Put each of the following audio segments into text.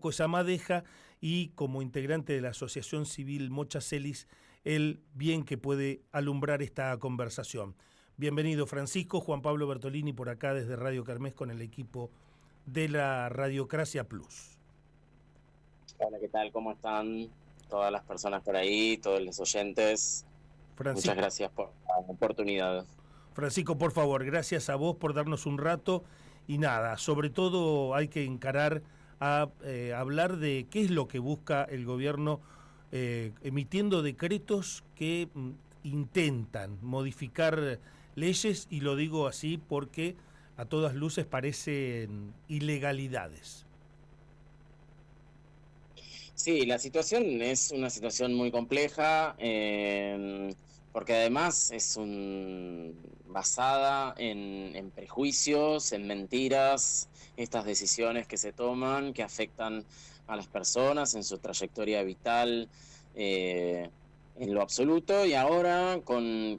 poco esa madeja y como integrante de la Asociación Civil Mochacelis, el bien que puede alumbrar esta conversación. Bienvenido Francisco, Juan Pablo Bertolini por acá desde Radio Kermés con el equipo de la Radiocracia Plus. Hola, ¿qué tal? ¿Cómo están todas las personas por ahí, todos los oyentes? Francisco, Muchas gracias por la oportunidad. Francisco, por favor, gracias a vos por darnos un rato y nada, sobre todo hay que encarar a hablar de qué es lo que busca el gobierno emitiendo decretos que intentan modificar leyes, y lo digo así porque a todas luces parecen ilegalidades. Sí, la situación es una situación muy compleja, porque además es basada en prejuicios, en mentiras, estas decisiones que se toman, que afectan a las personas en su trayectoria vital, en lo absoluto, y ahora con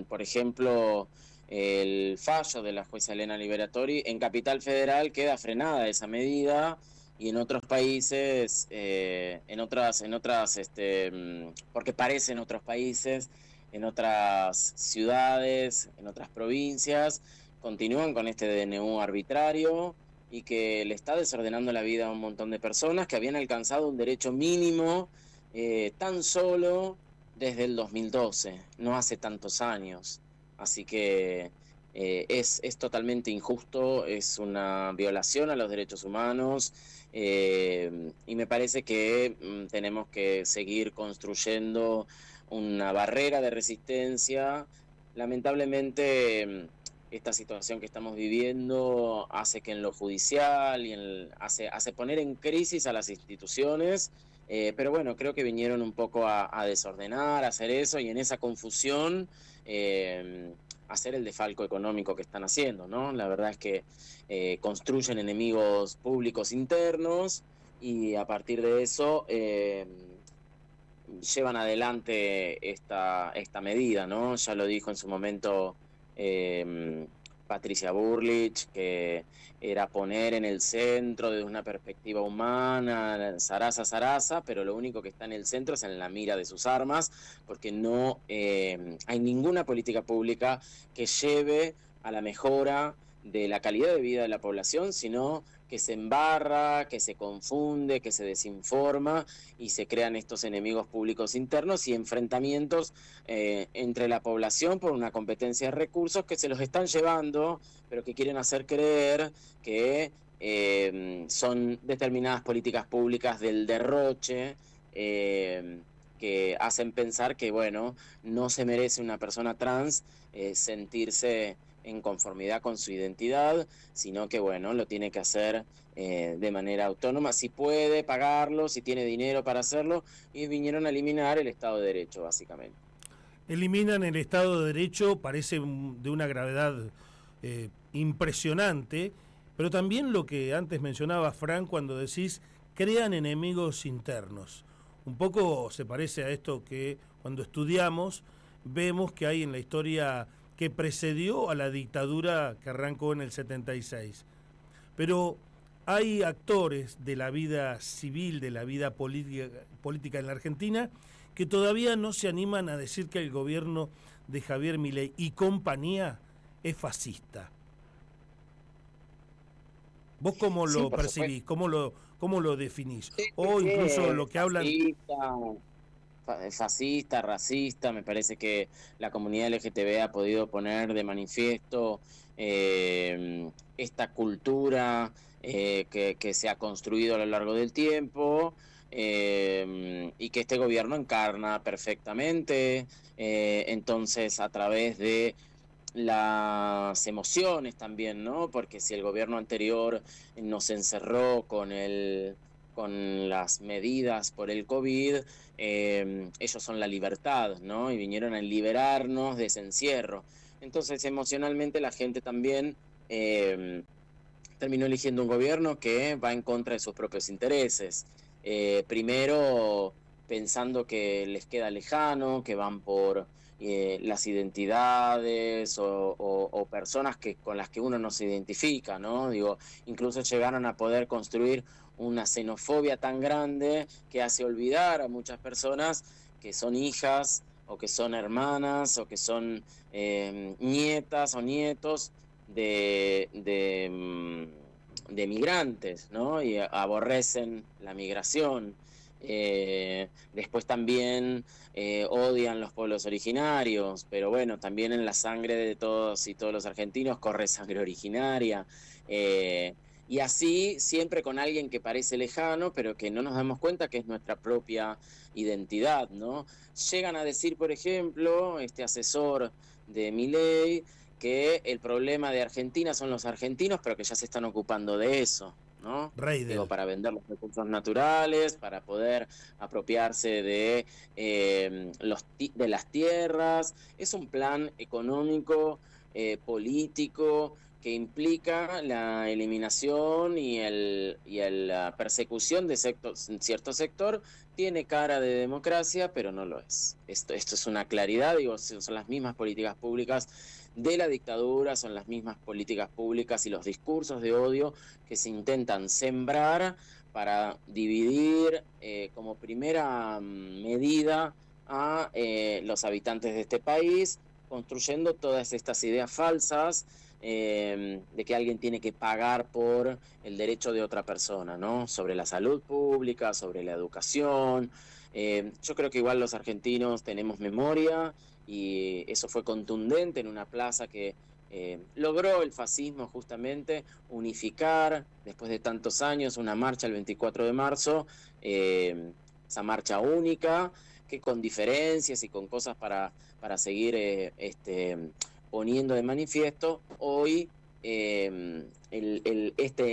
por ejemplo, el fallo de la jueza Elena Liberatori, en Capital Federal queda frenada esa medida, y en otros países, porque parece en otros países, en otras ciudades, en otras provincias, continúan con este DNU arbitrario y que le está desordenando la vida a un montón de personas que habían alcanzado un derecho mínimo tan solo desde el 2012, no hace tantos años. Así que es totalmente injusto, es una violación a los derechos humanos, y me parece que tenemos que seguir construyendo una barrera de resistencia. Lamentablemente, esta situación que estamos viviendo hace que en lo judicial hace poner en crisis a las instituciones, pero bueno, creo que vinieron un poco a desordenar, a hacer eso, y en esa confusión hacer el desfalco económico que están haciendo, ¿no? La verdad es que construyen enemigos públicos internos, y a partir de eso llevan adelante esta medida, ¿no? Ya lo dijo en su momento Patricia Bullrich, que era poner en el centro desde una perspectiva humana, zaraza, pero lo único que está en el centro es en la mira de sus armas, porque no hay ninguna política pública que lleve a la mejora de la calidad de vida de la población, sino que se embarra, que se confunde, que se desinforma, y se crean estos enemigos públicos internos y enfrentamientos entre la población por una competencia de recursos que se los están llevando, pero que quieren hacer creer que son determinadas políticas públicas del derroche, que hacen pensar que, bueno, no se merece una persona trans sentirse en conformidad con su identidad, sino que, bueno, lo tiene que hacer de manera autónoma, si puede pagarlo, si tiene dinero para hacerlo, y vinieron a eliminar el Estado de Derecho, básicamente. Eliminan el Estado de Derecho, parece de una gravedad impresionante, pero también lo que antes mencionaba Fran cuando decís, crean enemigos internos. Un poco se parece a esto que cuando estudiamos vemos que hay en la historia que precedió a la dictadura que arrancó en el 76. Pero hay actores de la vida civil, de la vida política en la Argentina, que todavía no se animan a decir que el gobierno de Javier Milei y compañía es fascista. ¿Vos cómo lo percibís? ¿Cómo lo definís? Sí, O incluso lo que hablan... Fascista, racista. Me parece que la comunidad LGTB ha podido poner de manifiesto esta cultura que se ha construido a lo largo del tiempo, y que este gobierno encarna perfectamente. Entonces, a través de las emociones también, ¿no? Porque si el gobierno anterior nos encerró con las medidas por el COVID, ellos son la libertad, ¿no? Y vinieron a liberarnos de ese encierro. Entonces, emocionalmente la gente también terminó eligiendo un gobierno que va en contra de sus propios intereses. Primero pensando que les queda lejano, que van por las identidades o personas con las que uno no se identifica, ¿no? Digo, incluso llegaron a poder construir una xenofobia tan grande que hace olvidar a muchas personas que son hijas o que son hermanas o que son nietas o nietos de migrantes, ¿no? Y aborrecen la migración. Después también odian los pueblos originarios, pero bueno, también en la sangre de todos y todos los argentinos corre sangre originaria. Y así, siempre con alguien que parece lejano, pero que no nos damos cuenta que es nuestra propia identidad, ¿no? Llegan a decir, por ejemplo, este asesor de Milei, que el problema de Argentina son los argentinos, pero que ya se están ocupando de eso, ¿no? Digo, Reidel. para vender los recursos naturales, para poder apropiarse de las tierras. Es un plan económico, político, que implica la eliminación y la persecución de cierto sector. Tiene cara de democracia, pero no lo es. Esto es una claridad, digo, son las mismas políticas públicas de la dictadura, son las mismas políticas públicas y los discursos de odio que se intentan sembrar para dividir como primera medida a los habitantes de este país, construyendo todas estas ideas falsas de que alguien tiene que pagar por el derecho de otra persona, ¿no? Sobre la salud pública, sobre la educación. Yo creo que igual los argentinos tenemos memoria y eso fue contundente en una plaza que logró el fascismo justamente unificar, después de tantos años, una marcha el 24 de marzo, esa marcha única, que con diferencias y con cosas para seguir poniendo de manifiesto, hoy este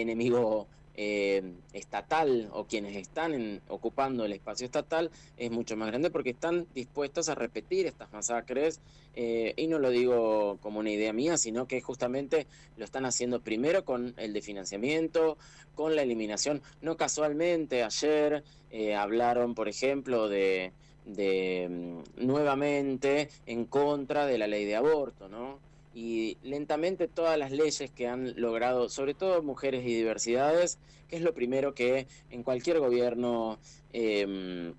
enemigo estatal o quienes están ocupando el espacio estatal es mucho más grande porque están dispuestos a repetir estas masacres y no lo digo como una idea mía, sino que justamente lo están haciendo primero con el desfinanciamiento, con la eliminación. No casualmente ayer hablaron, por ejemplo, de nuevamente en contra de la ley de aborto, ¿no? Y lentamente todas las leyes que han logrado, sobre todo mujeres y diversidades, que es lo primero que en cualquier gobierno de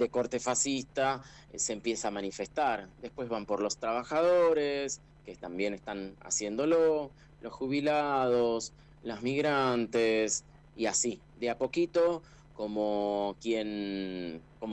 corte fascista se empieza a manifestar. Después van por los trabajadores, que también están haciéndolo, los jubilados, los migrantes, y así, de a poquito, como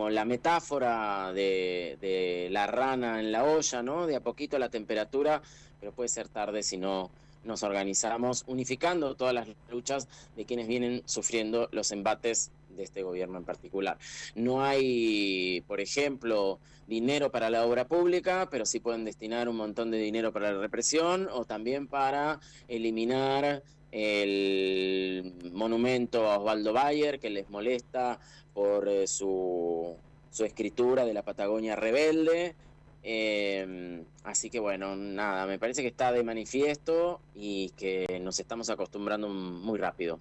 la metáfora de la rana en la olla, ¿no? De a poquito la temperatura, pero puede ser tarde si no nos organizamos, unificando todas las luchas de quienes vienen sufriendo los embates de este gobierno en particular. No hay, por ejemplo, dinero para la obra pública, pero sí pueden destinar un montón de dinero para la represión o también para eliminar el monumento a Osvaldo Bayer, que les molesta por su escritura de la Patagonia rebelde. Así que bueno, nada, me parece que está de manifiesto y que nos estamos acostumbrando muy rápido.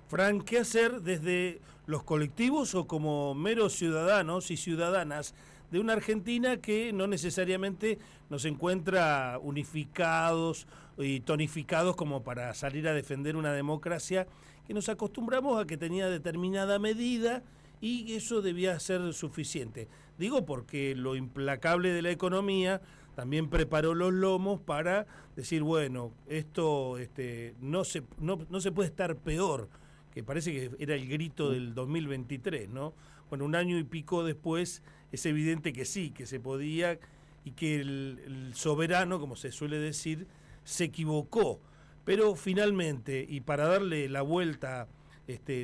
Fran, ¿qué hacer desde los colectivos o como meros ciudadanos y ciudadanas de una Argentina que no necesariamente nos encuentra unificados y tonificados como para salir a defender una democracia que nos acostumbramos a que tenía determinada medida y eso debía ser suficiente? Digo porque lo implacable de la economía también preparó los lomos para decir, bueno, esto no se puede estar peor, que parece que era el grito del 2023, ¿no? Bueno, un año y pico después es evidente que sí, que se podía y que el soberano, como se suele decir, se equivocó. Pero finalmente, y para darle la vuelta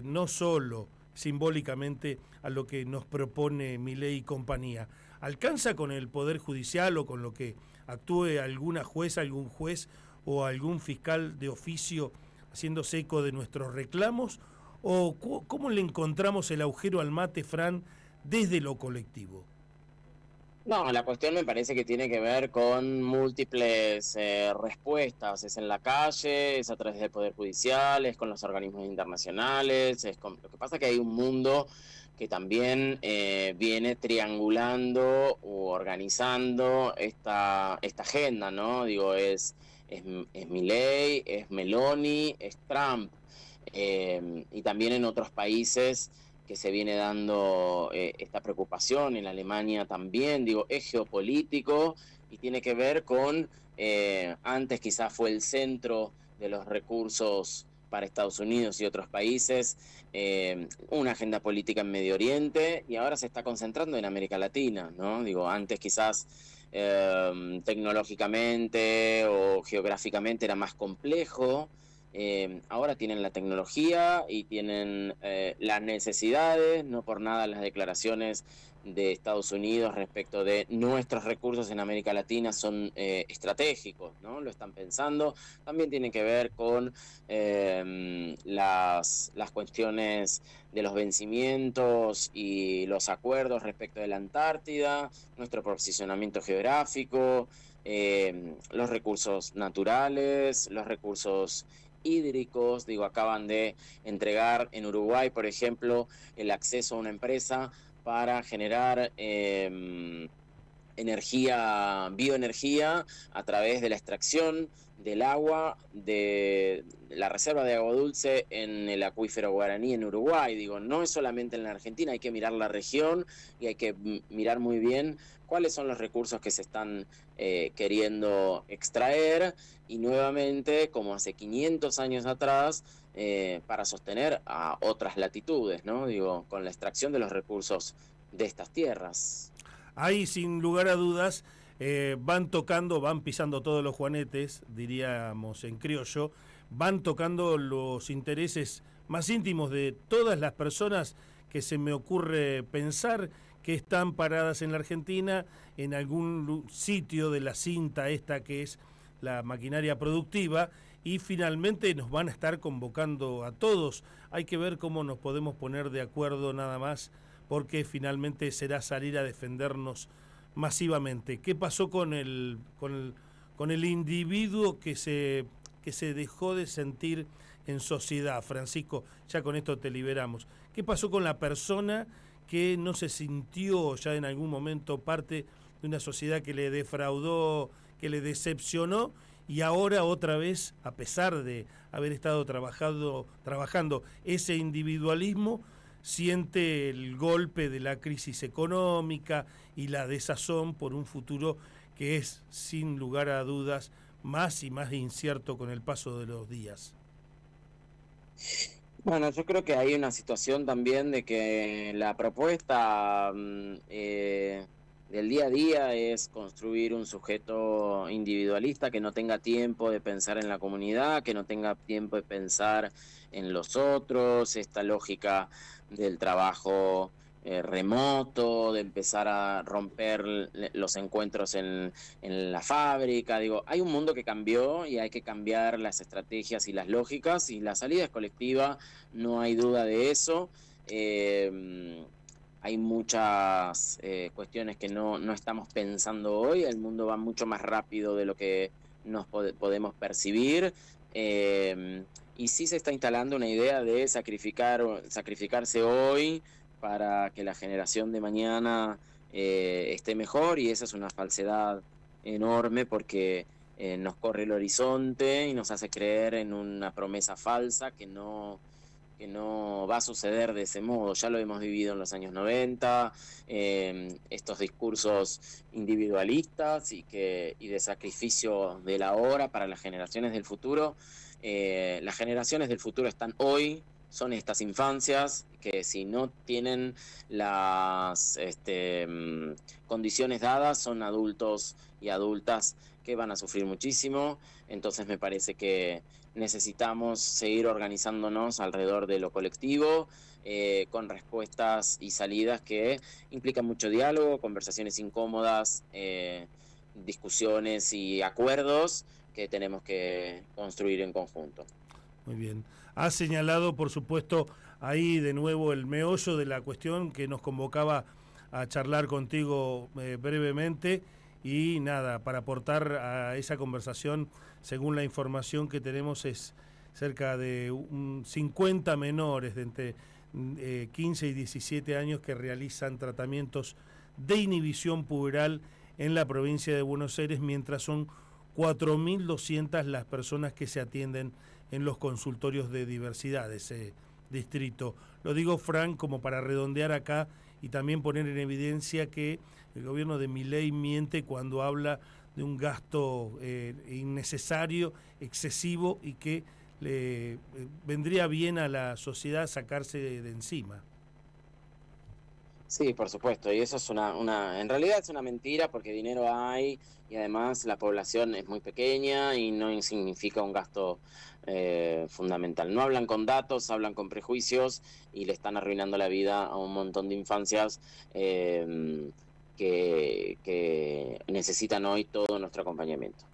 no solo simbólicamente a lo que nos propone Milei y compañía, ¿alcanza con el Poder Judicial o con lo que actúe alguna jueza, algún juez o algún fiscal de oficio haciéndose eco de nuestros reclamos? ¿O cómo le encontramos el agujero al mate, Fran, desde lo colectivo? No, la cuestión me parece que tiene que ver con múltiples respuestas. Es en la calle, es a través del Poder Judicial, es con los organismos internacionales. Lo que pasa es que hay un mundo que también viene triangulando u organizando esta agenda, ¿no? Digo, es Milei, es Meloni, es Trump. Y también en otros países que se viene dando esta preocupación, en Alemania también, digo, es geopolítico y tiene que ver con, antes quizás fue el centro de los recursos para Estados Unidos y otros países, una agenda política en Medio Oriente y ahora se está concentrando en América Latina, ¿no? Digo, antes quizás tecnológicamente o geográficamente era más complejo. Ahora tienen la tecnología y tienen las necesidades, no por nada las declaraciones de Estados Unidos respecto de nuestros recursos en América Latina son estratégicos, ¿no? Lo están pensando. También tiene que ver con las cuestiones de los vencimientos y los acuerdos respecto de la Antártida, nuestro posicionamiento geográfico, los recursos naturales, los recursos hídricos. Digo, acaban de entregar en Uruguay, por ejemplo, el acceso a una empresa para generar bioenergía a través de la extracción del agua de la reserva de agua dulce en el acuífero guaraní en Uruguay. Digo, no es solamente en la Argentina, hay que mirar la región y hay que mirar muy bien cuáles son los recursos que se están queriendo extraer y nuevamente, como hace 500 años atrás, para sostener a otras latitudes, ¿no? Digo, con la extracción de los recursos de estas tierras. Ahí, sin lugar a dudas, van tocando, van pisando todos los juanetes, diríamos en criollo, van tocando los intereses más íntimos de todas las personas que se me ocurre pensar que están paradas en la Argentina, en algún sitio de la cinta esta que es la maquinaria productiva, y finalmente nos van a estar convocando a todos. Hay que ver cómo nos podemos poner de acuerdo nada más, porque finalmente será salir a defendernos masivamente. ¿Qué pasó con el individuo que se dejó de sentir en sociedad, Francisco? Ya con esto te liberamos. ¿Qué pasó con la persona que no se sintió ya en algún momento parte de una sociedad que le defraudó, que le decepcionó, y ahora otra vez, a pesar de haber estado trabajando ese individualismo, siente el golpe de la crisis económica y la desazón por un futuro que es, sin lugar a dudas, más y más incierto con el paso de los días? Bueno, yo creo que hay una situación también de que la propuesta del día a día es construir un sujeto individualista que no tenga tiempo de pensar en la comunidad, que no tenga tiempo de pensar en los otros, esta lógica del trabajo remoto, de empezar a romper los encuentros en la fábrica. Digo, hay un mundo que cambió y hay que cambiar las estrategias y las lógicas y la salida es colectiva, no hay duda de eso. Hay muchas cuestiones que no estamos pensando hoy, el mundo va mucho más rápido de lo que nos podemos percibir. Y sí se está instalando una idea de sacrificarse hoy para que la generación de mañana esté mejor, y esa es una falsedad enorme porque nos corre el horizonte y nos hace creer en una promesa falsa que no va a suceder de ese modo. Ya lo hemos vivido en los años 90, estos discursos individualistas y de sacrificio de la hora para las generaciones del futuro. Las generaciones del futuro están hoy, son estas infancias que si no tienen las condiciones dadas, son adultos y adultas que van a sufrir muchísimo. Entonces me parece que necesitamos seguir organizándonos alrededor de lo colectivo, con respuestas y salidas que implican mucho diálogo, conversaciones incómodas, discusiones y acuerdos que tenemos que construir en conjunto. Muy bien. Ha señalado, por supuesto, ahí de nuevo el meollo de la cuestión que nos convocaba a charlar contigo brevemente y nada, para aportar a esa conversación, según la información que tenemos, es cerca de 50 menores de entre 15 y 17 años que realizan tratamientos de inhibición puberal en la provincia de Buenos Aires, mientras son 4.200 las personas que se atienden en los consultorios de diversidad de ese distrito. Lo digo, Frank, como para redondear acá y también poner en evidencia que el gobierno de Milei miente cuando habla de un gasto innecesario, excesivo y que le vendría bien a la sociedad sacarse de encima. Sí, por supuesto, y eso es en realidad es una mentira porque dinero hay y además la población es muy pequeña y no significa un gasto fundamental. No hablan con datos, hablan con prejuicios y le están arruinando la vida a un montón de infancias que necesitan hoy todo nuestro acompañamiento.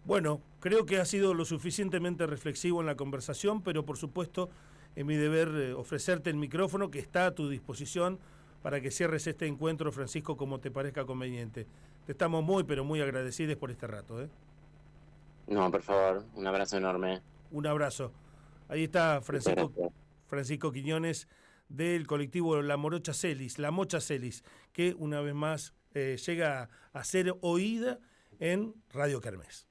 Bueno, creo que ha sido lo suficientemente reflexivo en la conversación, pero por supuesto es mi deber ofrecerte el micrófono que está a tu disposición para que cierres este encuentro, Francisco, como te parezca conveniente. Te estamos muy, pero muy agradecidos por este rato. No, por favor, un abrazo enorme. Un abrazo. Ahí está Gracias. Francisco Quiñones del colectivo La Mocha Celis, que una vez más llega a ser oída en Radio Kermés.